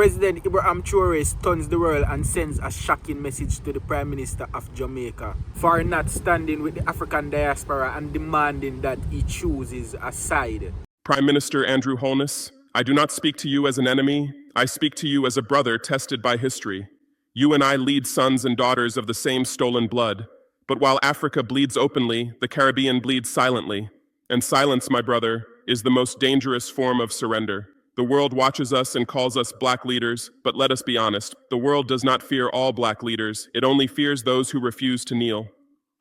President Ibrahim Traore stuns the world and sends a shocking message to the Prime Minister of Jamaica for not standing with the African diaspora and demanding that he chooses a side. Prime Minister Andrew Holness, I do not speak to you as an enemy. I speak to you as a brother tested by history. You and I lead sons and daughters of the same stolen blood. But while Africa bleeds openly, the Caribbean bleeds silently. And silence, my brother, is the most dangerous form of surrender. The world watches us and calls us black leaders, but let us be honest, the world does not fear all black leaders, it only fears those who refuse to kneel.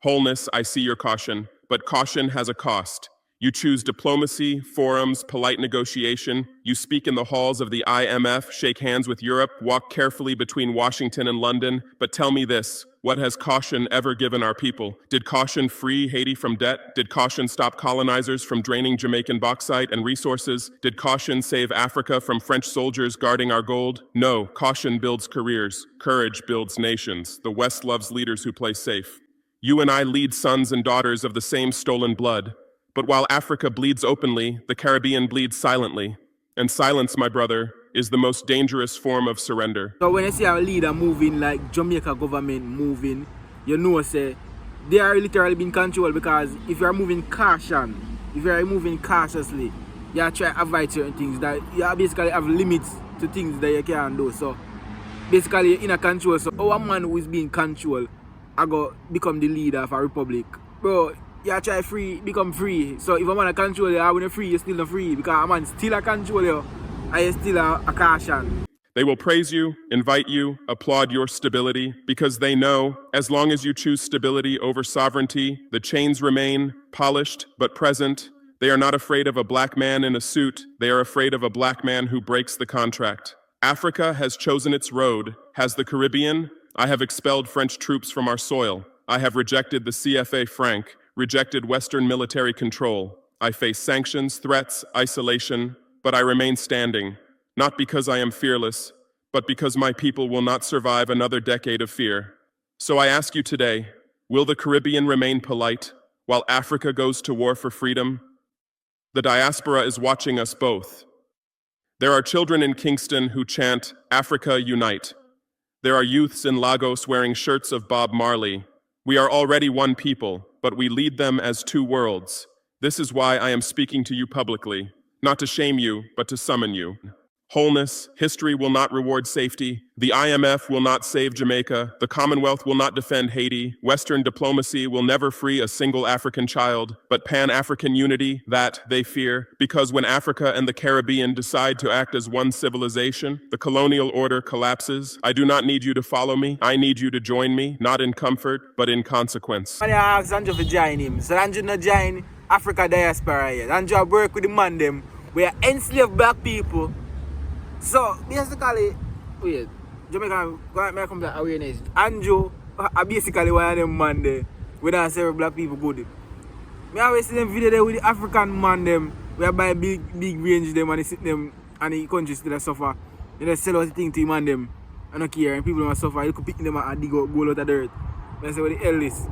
Holness, I see your caution, but caution has a cost. You choose diplomacy, forums, polite negotiation. You speak in the halls of the IMF, shake hands with Europe, walk carefully between Washington and London. But tell me this, what has caution ever given our people? Did caution free Haiti from debt? Did caution stop colonizers from draining Jamaican bauxite and resources? Did caution save Africa from French soldiers guarding our gold? No, caution builds careers. Courage builds nations. The West loves leaders who play safe. You and I lead sons and daughters of the same stolen blood. But while Africa bleeds openly, the Caribbean bleeds silently. And silence, my brother, is the most dangerous form of surrender. So when you see a leader moving like Jamaica government moving, you know say they are literally being controlled, because if you are moving caution, if you are moving cautiously, you are trying to avoid certain things that you basically have limits to things that you can do. So basically you're in a control. So our man who is being controlled I go become the leader of a republic. Bro, you try free, become free. So if a man control you, when you're free, you're still not free. Because a man still a control you, and you're still a caution. They will praise you, invite you, applaud your stability, because they know, as long as you choose stability over sovereignty, the chains remain, polished but present. They are not afraid of a black man in a suit. They are afraid of a black man who breaks the contract. Africa has chosen its road. Has the Caribbean? I have expelled French troops from our soil. I have rejected the CFA franc, rejected Western military control. I face sanctions, threats, isolation, but I remain standing, not because I am fearless, but because my people will not survive another decade of fear. So I ask you today, will the Caribbean remain polite while Africa goes to war for freedom? The diaspora is watching us both. There are children in Kingston who chant, "Africa Unite." There are youths in Lagos wearing shirts of Bob Marley. We are already one people, but we lead them as two worlds. This is why I am speaking to you publicly, not to shame you, but to summon you. Wholeness, history will not reward safety. The IMF will not save Jamaica. The Commonwealth will not defend Haiti. Western diplomacy will never free a single African child. But Pan-African unity, that they fear, because when Africa and the Caribbean decide to act as one civilization, the colonial order collapses. I do not need you to follow me. I need you to join me, not in comfort, but in consequence. I asked Andrew to join him. So Andrew not join African Diaspora yet. Andrew work with the man them. We are enslaved black people. So basically, wait, Jamaica come to awareness. Andrew are basically one of them man there. We don't serve black people good. I always see them video there with the African man them. We are buy big range them and they sit them and the country still suffer. They just sell out the thing to him and them. I don't care, and people don't suffer. You could pick them and dig out gold out of the dirt. I say what the hell is.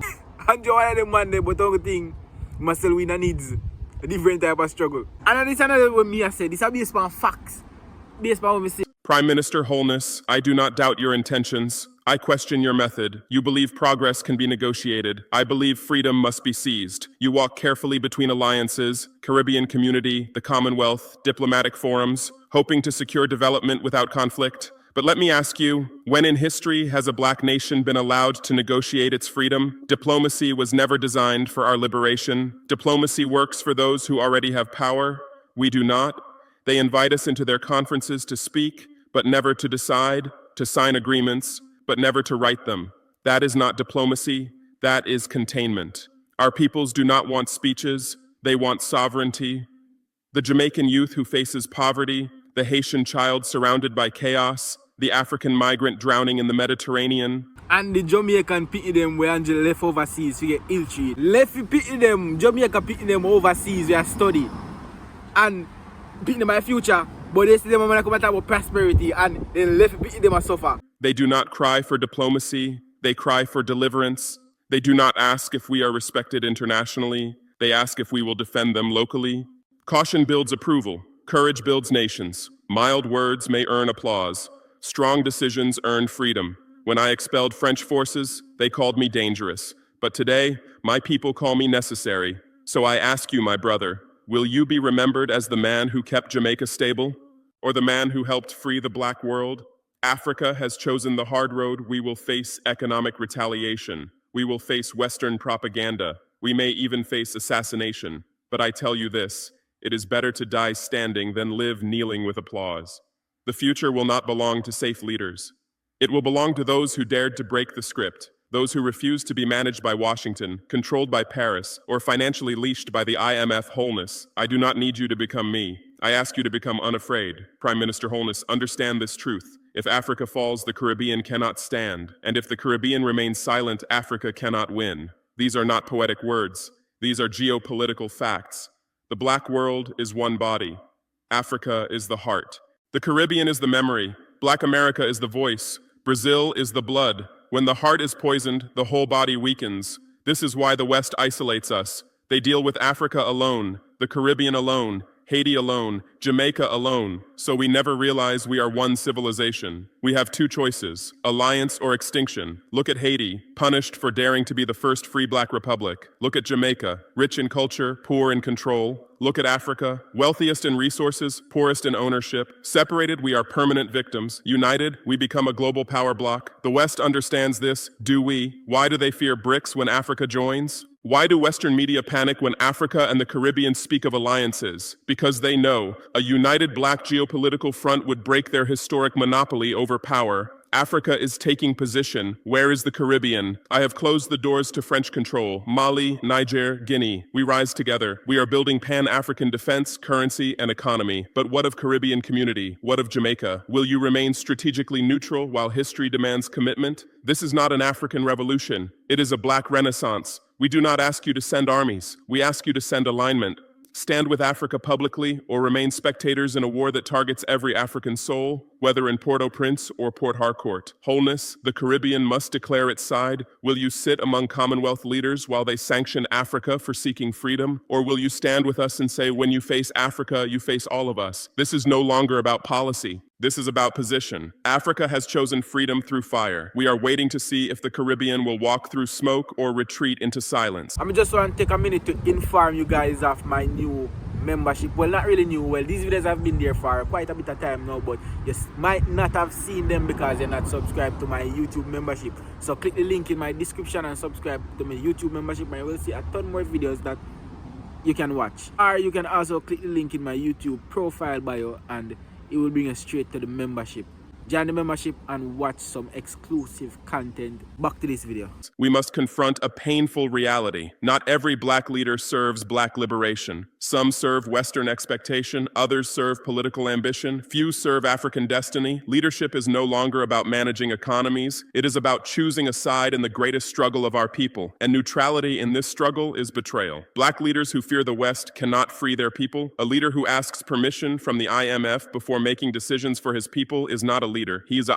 Andrew one of them man there, but the thing must sell with the needs. A different type of struggle. And this is another what me I said. This is based on facts. Based on what we say. Prime Minister Holness, I do not doubt your intentions. I question your method. You believe progress can be negotiated. I believe freedom must be seized. You walk carefully between alliances, Caribbean community, the Commonwealth, diplomatic forums, hoping to secure development without conflict. But let me ask you, when in history has a black nation been allowed to negotiate its freedom? Diplomacy was never designed for our liberation. Diplomacy works for those who already have power. We do not. They invite us into their conferences to speak, but never to decide, to sign agreements, but never to write them. That is not diplomacy, that is containment. Our peoples do not want speeches, they want sovereignty. The Jamaican youth who faces poverty, the Haitian child surrounded by chaos, the African migrant drowning in the Mediterranean. And the Jamaican pity them where Angela left overseas to get ill-treated. Left pity them, Jamaica pity them overseas where study. And pity them by future, but they see them when they come about prosperity and they left pity them and suffer. They do not cry for diplomacy, they cry for deliverance. They do not ask if we are respected internationally, they ask if we will defend them locally. Caution builds approval, courage builds nations. Mild words may earn applause, Strong decisions earn freedom. When I expelled French forces, they called me dangerous. But today, my people call me necessary. So I ask you, my brother, will you be remembered as the man who kept Jamaica stable? Or the man who helped free the black world? Africa has chosen the hard road. We will face economic retaliation. We will face Western propaganda. We may even face assassination. But I tell you this, it is better to die standing than live kneeling with applause. The future will not belong to safe leaders. It will belong to those who dared to break the script, those who refused to be managed by Washington, controlled by Paris, or financially leashed by the IMF. Holness, I do not need you to become me. I ask you to become unafraid. Prime Minister Holness, understand this truth. If Africa falls, the Caribbean cannot stand. And if the Caribbean remains silent, Africa cannot win. These are not poetic words. These are geopolitical facts. The black world is one body. Africa is the heart. The Caribbean is the memory. Black America is the voice. Brazil is the blood. When the heart is poisoned, the whole body weakens. This is why the West isolates us. They deal with Africa alone, the Caribbean alone, Haiti alone, Jamaica alone, so we never realize we are one civilization. We have two choices, alliance or extinction. Look at Haiti, punished for daring to be the first free black republic. Look at Jamaica, rich in culture, poor in control. Look at Africa, wealthiest in resources, poorest in ownership. Separated, we are permanent victims. United, we become a global power bloc. The West understands this, do we? Why do they fear BRICS when Africa joins? Why do Western media panic when Africa and the Caribbean speak of alliances? Because they know a united black geopolitical front would break their historic monopoly over power. Africa is taking position. Where is the Caribbean? I have closed the doors to French control. Mali, Niger, Guinea. We rise together. We are building Pan-African defense, currency, and economy. But what of Caribbean community? What of Jamaica? Will you remain strategically neutral while history demands commitment? This is not an African revolution. It is a black renaissance. We do not ask you to send armies. We ask you to send alignment. Stand with Africa publicly or remain spectators in a war that targets every African soul, whether in Port-au-Prince or Port Harcourt. Holness, the Caribbean must declare its side. Will you sit among Commonwealth leaders while they sanction Africa for seeking freedom? Or will you stand with us and say, when you face Africa, you face all of us? This is no longer about policy. This is about position. Africa has chosen freedom through fire. We are waiting to see if the Caribbean will walk through smoke or retreat into silence. I just want to take a minute to inform you guys of my new membership. Well, not really new. Well, these videos have been there for quite a bit of time now, but you might not have seen them because you're not subscribed to my YouTube membership. So click the link in my description and subscribe to my YouTube membership, and you will see a ton more videos that you can watch. Or you can also click the link in my YouTube profile bio and it will bring you straight to the membership. Join the membership and watch some exclusive content. Back to this video. We must confront a painful reality. Not every black leader serves black liberation. Some serve Western expectation, others serve political ambition, few serve African destiny. Leadership is no longer about managing economies. It is about choosing a side in the greatest struggle of our people. And neutrality in this struggle is betrayal. Black leaders who fear the West cannot free their people. A leader who asks permission from the IMF before making decisions for his people is not a leader. He is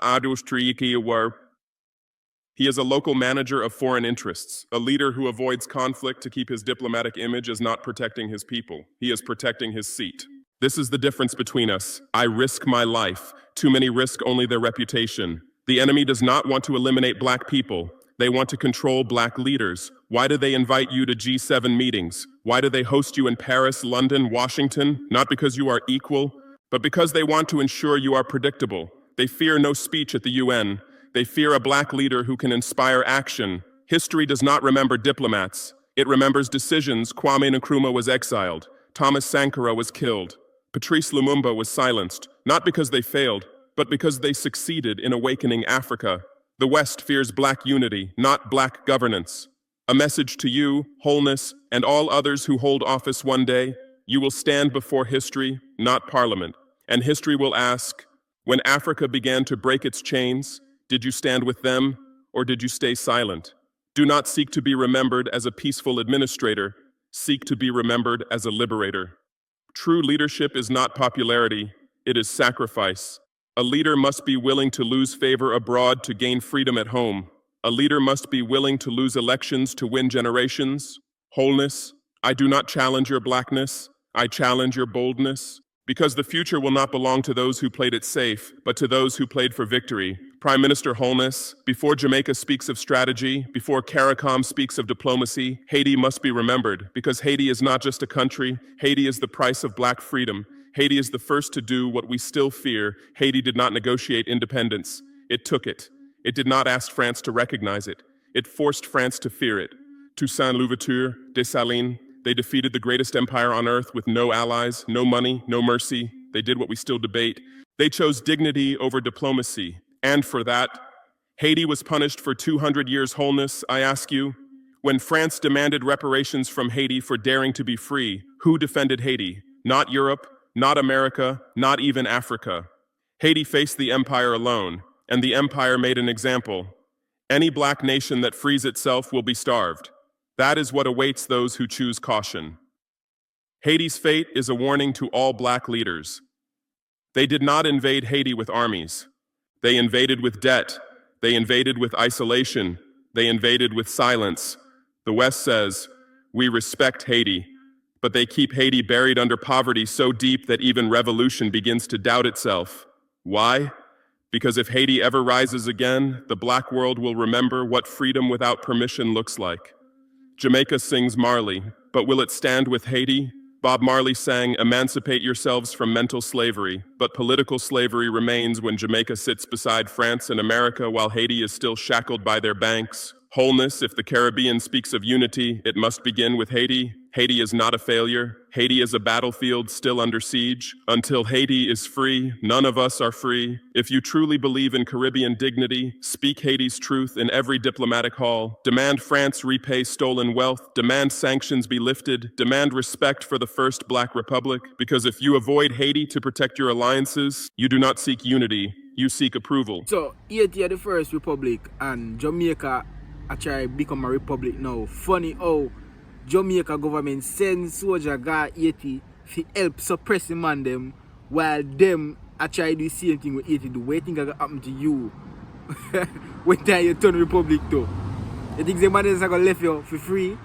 a local manager of foreign interests. A leader who avoids conflict to keep his diplomatic image is not protecting his people. He is protecting his seat. This is the difference between us. I risk my life. Too many risk only their reputation. The enemy does not want to eliminate black people. They want to control black leaders. Why do they invite you to G7 meetings? Why do they host you in Paris, London, Washington? Not because you are equal, but because they want to ensure you are predictable. They fear no speech at the UN. They fear a black leader who can inspire action. History does not remember diplomats. It remembers decisions. Kwame Nkrumah was exiled. Thomas Sankara was killed. Patrice Lumumba was silenced, not because they failed, but because they succeeded in awakening Africa. The West fears black unity, not black governance. A message to you, Holness, and all others who hold office one day. You will stand before history, not parliament. And history will ask, when Africa began to break its chains, did you stand with them or did you stay silent? Do not seek to be remembered as a peaceful administrator. Seek to be remembered as a liberator. True leadership is not popularity, it is sacrifice. A leader must be willing to lose favor abroad to gain freedom at home. A leader must be willing to lose elections to win generations. Holness, I do not challenge your blackness, I challenge your boldness. Because the future will not belong to those who played it safe, but to those who played for victory. Prime Minister Holness, before Jamaica speaks of strategy, before CARICOM speaks of diplomacy, Haiti must be remembered, because Haiti is not just a country, Haiti is the price of black freedom. Haiti is the first to do what we still fear. Haiti did not negotiate independence. It took it. It did not ask France to recognize it. It forced France to fear it. Toussaint Louverture, Dessalines, they defeated the greatest empire on earth with no allies, no money, no mercy. They did what we still debate. They chose dignity over diplomacy. And for that, Haiti was punished for 200 years. Holness, I ask you, when France demanded reparations from Haiti for daring to be free, who defended Haiti? Not Europe, not America, not even Africa. Haiti faced the empire alone, and the empire made an example. Any black nation that frees itself will be starved. That is what awaits those who choose caution. Haiti's fate is a warning to all black leaders. They did not invade Haiti with armies. They invaded with debt. They invaded with isolation. They invaded with silence. The West says, we respect Haiti, but they keep Haiti buried under poverty so deep that even revolution begins to doubt itself. Why? Because if Haiti ever rises again, the black world will remember what freedom without permission looks like. Jamaica sings Marley, but will it stand with Haiti? Bob Marley sang, emancipate yourselves from mental slavery, but political slavery remains when Jamaica sits beside France and America while Haiti is still shackled by their banks. Wholeness, if the Caribbean speaks of unity, it must begin with Haiti. Haiti is not a failure. Haiti is a battlefield still under siege. Until Haiti is free, none of us are free. If you truly believe in Caribbean dignity, speak Haiti's truth in every diplomatic hall. Demand France repay stolen wealth. Demand sanctions be lifted. Demand respect for the first Black Republic. Because if you avoid Haiti to protect your alliances, you do not seek unity, you seek approval. So, Haiti are the first republic, and Jamaica actually become a republic now. Funny how Jamaica government send soldier guy Haiti to help suppress the man them, while them actually do the same thing with Haiti. What do you think gonna happen to you when time you turn republic too? You think the man is gonna left you for free?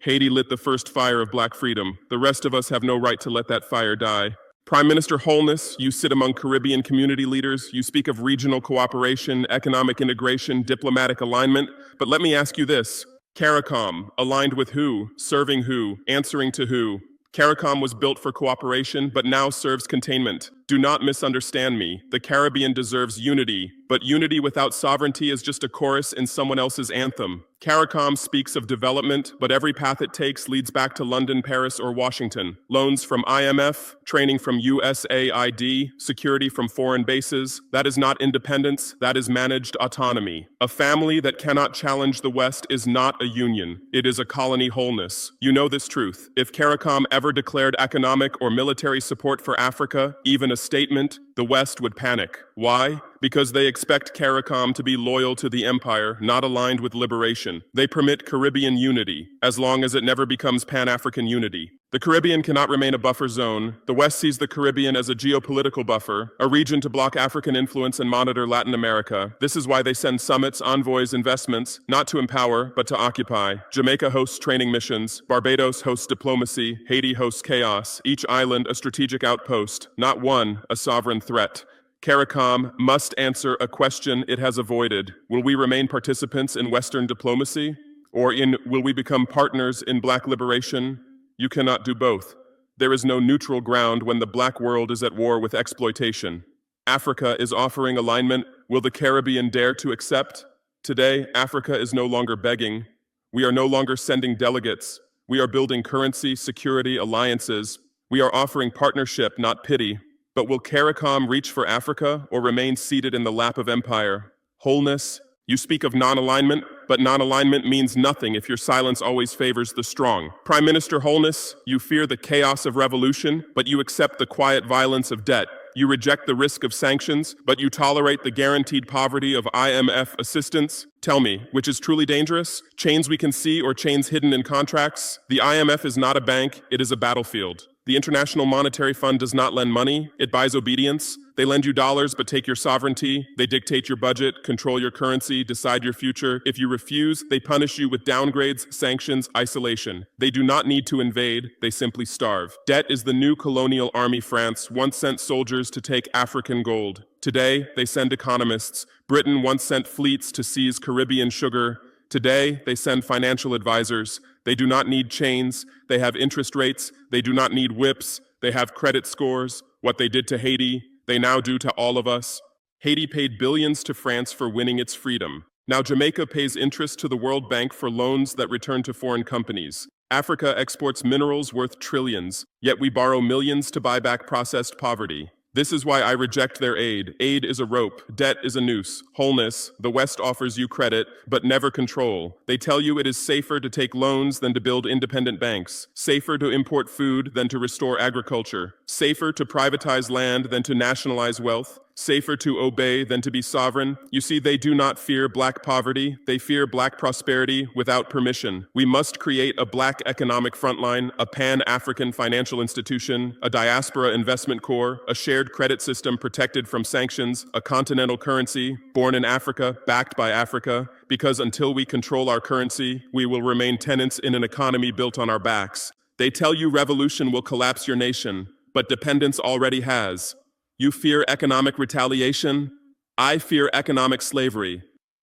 Haiti lit the first fire of black freedom. The rest of us have no right to let that fire die. Prime Minister Holness, you sit among Caribbean community leaders. You speak of regional cooperation, economic integration, diplomatic alignment. But let me ask you this. CARICOM, aligned with who? Serving who? Answering to who? CARICOM was built for cooperation, but now serves containment. Do not misunderstand me. The Caribbean deserves unity, but unity without sovereignty is just a chorus in someone else's anthem. CARICOM speaks of development, but every path it takes leads back to London, Paris, or Washington. Loans from IMF, training from USAID, security from foreign bases. That is not independence, that is managed autonomy. A family that cannot challenge the West is not a union. It is a colony wholeness. You know this truth. If CARICOM ever declared economic or military support for Africa, even a statement, the West would panic. Why? Because they expect CARICOM to be loyal to the empire, not aligned with liberation. They permit Caribbean unity, as long as it never becomes Pan-African unity. The Caribbean cannot remain a buffer zone. The West sees the Caribbean as a geopolitical buffer, a region to block African influence and monitor Latin America. This is why they send summits, envoys, investments, not to empower, but to occupy. Jamaica hosts training missions. Barbados hosts diplomacy. Haiti hosts chaos. Each island a strategic outpost, not one a sovereign threat. CARICOM must answer a question it has avoided. Will we remain participants in Western diplomacy? Or will we become partners in Black liberation? You cannot do both. There is no neutral ground when the Black world is at war with exploitation. Africa is offering alignment. Will the Caribbean dare to accept? Today, Africa is no longer begging. We are no longer sending delegates. We are building currency, security, alliances. We are offering partnership, not pity. But will CARICOM reach for Africa or remain seated in the lap of empire? Wholeness, you speak of non-alignment, but non-alignment means nothing if your silence always favors the strong. Prime Minister Holness, you fear the chaos of revolution, but you accept the quiet violence of debt. You reject the risk of sanctions, but you tolerate the guaranteed poverty of IMF assistance. Tell me, which is truly dangerous? Chains we can see or chains hidden in contracts? The IMF is not a bank, it is a battlefield. The International Monetary Fund does not lend money, it buys obedience. They lend you dollars but take your sovereignty. They dictate your budget, control your currency, decide your future. If you refuse, they punish you with downgrades, sanctions, isolation. They do not need to invade, they simply starve. Debt is the new colonial army. France once sent soldiers to take African gold. Today, they send economists. Britain once sent fleets to seize Caribbean sugar. Today, they send financial advisors. They do not need chains. They have interest rates. They do not need whips. They have credit scores. What they did to Haiti, they now do to all of us. Haiti paid billions to France for winning its freedom. Now Jamaica pays interest to the World Bank for loans that return to foreign companies. Africa exports minerals worth trillions, yet we borrow millions to buy back processed poverty. This is why I reject their aid. Aid is a rope, debt is a noose. Holness, the West offers you credit, but never control. They tell you it is safer to take loans than to build independent banks, safer to import food than to restore agriculture, safer to privatize land than to nationalize wealth, safer to obey than to be sovereign. You see, they do not fear black poverty, they fear black prosperity without permission. We must create a black economic frontline, a pan-African financial institution, a diaspora investment corps, a shared credit system protected from sanctions, a continental currency, born in Africa, backed by Africa, because until we control our currency, we will remain tenants in an economy built on our backs. They tell you revolution will collapse your nation, but dependence already has. You fear economic retaliation? I fear economic slavery.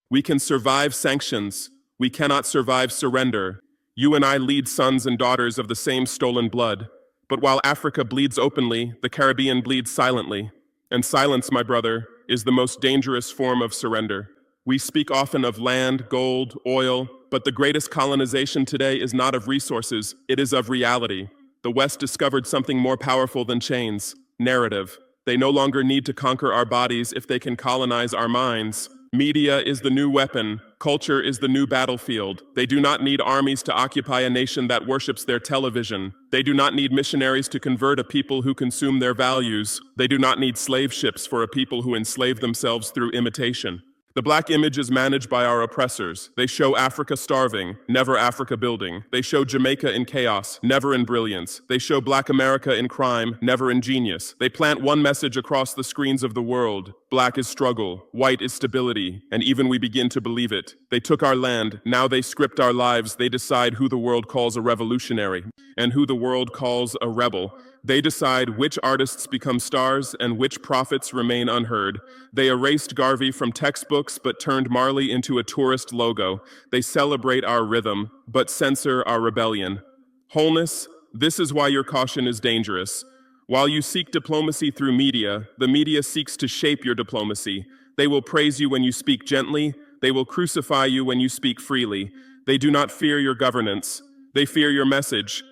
We can survive sanctions. We cannot survive surrender. You and I lead sons and daughters of the same stolen blood. But while Africa bleeds openly, the Caribbean bleeds silently. And silence, my brother, is the most dangerous form of surrender. We speak often of land, gold, oil, but the greatest colonization today is not of resources, it is of reality. The West discovered something more powerful than chains: narrative. They no longer need to conquer our bodies if they can colonize our minds. Media is the new weapon. Culture is the new battlefield. They do not need armies to occupy a nation that worships their television. They do not need missionaries to convert a people who consume their values. They do not need slave ships for a people who enslave themselves through imitation. The black image is managed by our oppressors. They show Africa starving, never Africa building. They show Jamaica in chaos, never in brilliance. They show Black America in crime, never in genius. They plant one message across the screens of the world: black is struggle, white is stability, and even we begin to believe it. They took our land, now they script our lives. They decide who the world calls a revolutionary and who the world calls a rebel. They decide which artists become stars and which prophets remain unheard. They erased Garvey from textbooks but turned Marley into a tourist logo. They celebrate our rhythm but censor our rebellion. Holness, this is why your caution is dangerous. While you seek diplomacy through media, the media seeks to shape your diplomacy. They will praise you when you speak gently. They will crucify you when you speak freely. They do not fear your governance. They fear your message.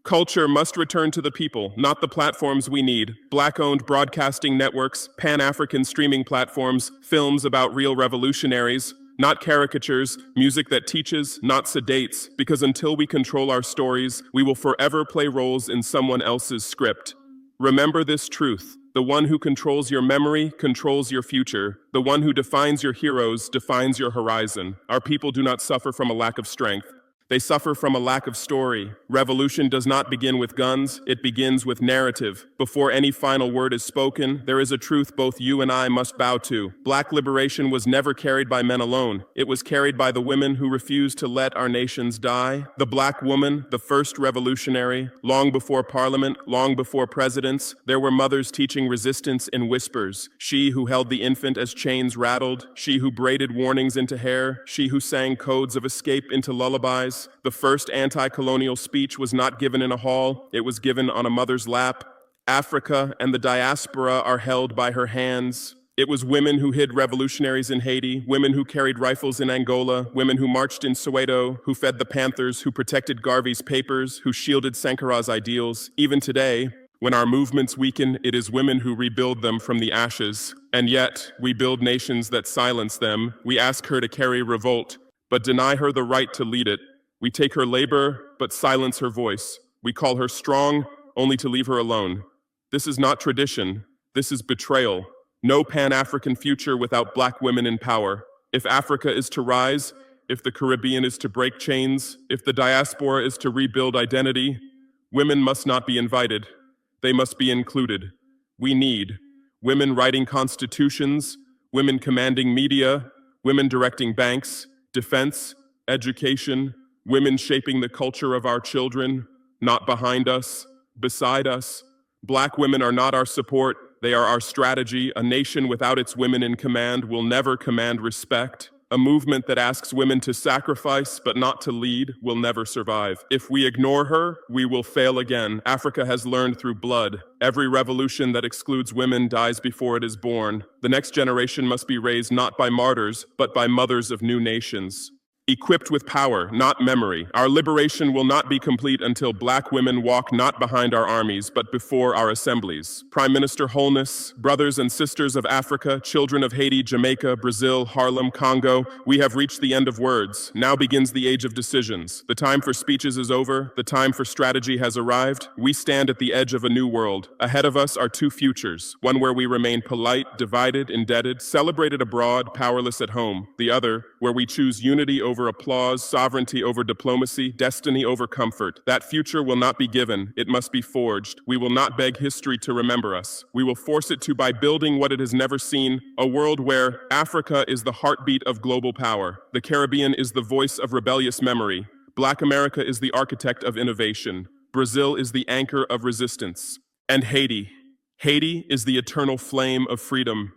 Culture must return to the people, not the platforms we need. Black-owned broadcasting networks, Pan-African streaming platforms, films about real revolutionaries, not caricatures, music that teaches, not sedates, because until we control our stories, we will forever play roles in someone else's script. Remember this truth: the one who controls your memory controls your future. The one who defines your heroes defines your horizon. Our people do not suffer from a lack of strength. They suffer from a lack of story. Revolution does not begin with guns, it begins with narrative. Before any final word is spoken, there is a truth both you and I must bow to. Black liberation was never carried by men alone. It was carried by the women who refused to let our nations die. The black woman, the first revolutionary, long before parliament, long before presidents, there were mothers teaching resistance in whispers. She who held the infant as chains rattled, she who braided warnings into hair, she who sang codes of escape into lullabies. The first anti-colonial speech was not given in a hall, it was given on a mother's lap. Africa and the diaspora are held by her hands. It was women who hid revolutionaries in Haiti, women who carried rifles in Angola, women who marched in Soweto, who fed the Panthers, who protected Garvey's papers, who shielded Sankara's ideals. Even today, when our movements weaken, it is women who rebuild them from the ashes. And yet, we build nations that silence them. We ask her to carry revolt, but deny her the right to lead it. We take her labor, but silence her voice. We call her strong, only to leave her alone. This is not tradition. This is betrayal. No Pan-African future without black women in power. If Africa is to rise, if the Caribbean is to break chains, if the diaspora is to rebuild identity, Women must not be invited. They must be included. We need women writing constitutions, women commanding media, women directing banks, defense, education, women shaping the culture of our children, not behind us, beside us. Black women are not our support, they are our strategy. A nation without its women in command will never command respect. A movement that asks women to sacrifice but not to lead will never survive. If we ignore her, we will fail again. Africa has learned through blood. Every revolution that excludes women dies before it is born. The next generation must be raised not by martyrs, but by mothers of new nations. Equipped with power, not memory. Our liberation will not be complete until Black women walk not behind our armies, but before our assemblies. Prime Minister Holness, brothers and sisters of Africa, children of Haiti, Jamaica, Brazil, Harlem, Congo, we have reached the end of words. Now begins the age of decisions. The time for speeches is over. The time for strategy has arrived. We stand at the edge of a new world. Ahead of us are two futures, one where we remain polite, divided, indebted, celebrated abroad, powerless at home. The other, where we choose unity over applause, sovereignty over diplomacy, destiny over comfort. That future will not be given, it must be forged. We will not beg history to remember us. We will force it to by building what it has never seen, a world where Africa is the heartbeat of global power. The Caribbean is the voice of rebellious memory. Black America is the architect of innovation. Brazil is the anchor of resistance. And Haiti. Haiti is the eternal flame of freedom.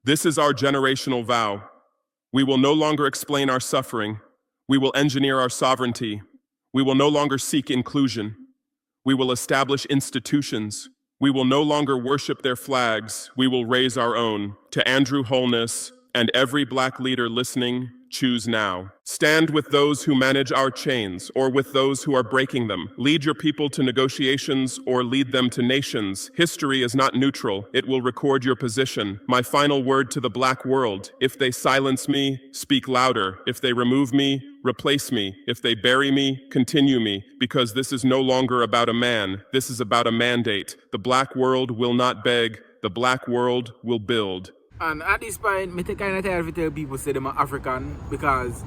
This is our generational vow. We will no longer explain our suffering. We will engineer our sovereignty. We will no longer seek inclusion. We will establish institutions. We will no longer worship their flags. We will raise our own. To Andrew Holness and every Black leader listening, choose now. Stand with those who manage our chains or with those who are breaking them. Lead your people to negotiations or lead them to nations. History is not neutral. It will record your position. My final word to the Black world: if they silence me, speak louder. If they remove me, replace me. If they bury me, continue me. Because this is no longer about a man. This is about a mandate. The Black world will not beg. The Black world will build. And at this point, I kind of tired to tell people say them are African because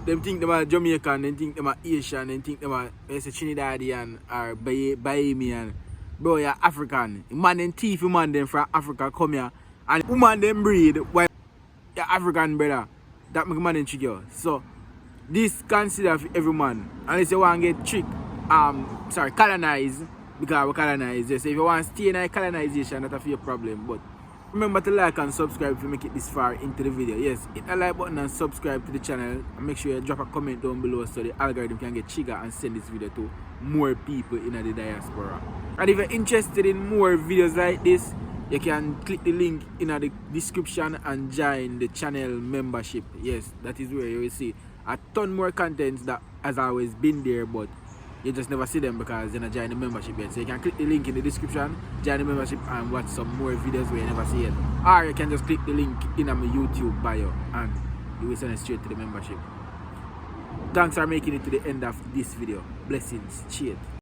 them think them are Jamaican, them think them are Asian, them think them are Trinidadian or Bahamian. Bro, you're African. Man and thief, man them from Africa come here and woman them breed while you're African, brother. That make man and trick you. So this consider for every man. Unless you want to get tricked, colonized, because we colonize. So if you want to stay in a colonization, that's your problem. But remember to like and subscribe if you make it this far into the video. Yes, hit a like button and subscribe to the channel. And make sure you drop a comment down below so the algorithm can get triggered and send this video to more people in the diaspora. And if you're interested in more videos like this, you can click the link in the description and join the channel membership. Yes, that is where you will see a ton more content that has always been there, but you just never see them because you're not joining the membership yet. So you can click the link in the description, join the membership and watch some more videos where you never see it. Or you can just click the link in my YouTube bio and you will send it straight to the membership. Thanks for making it to the end of this video. Blessings. Cheers.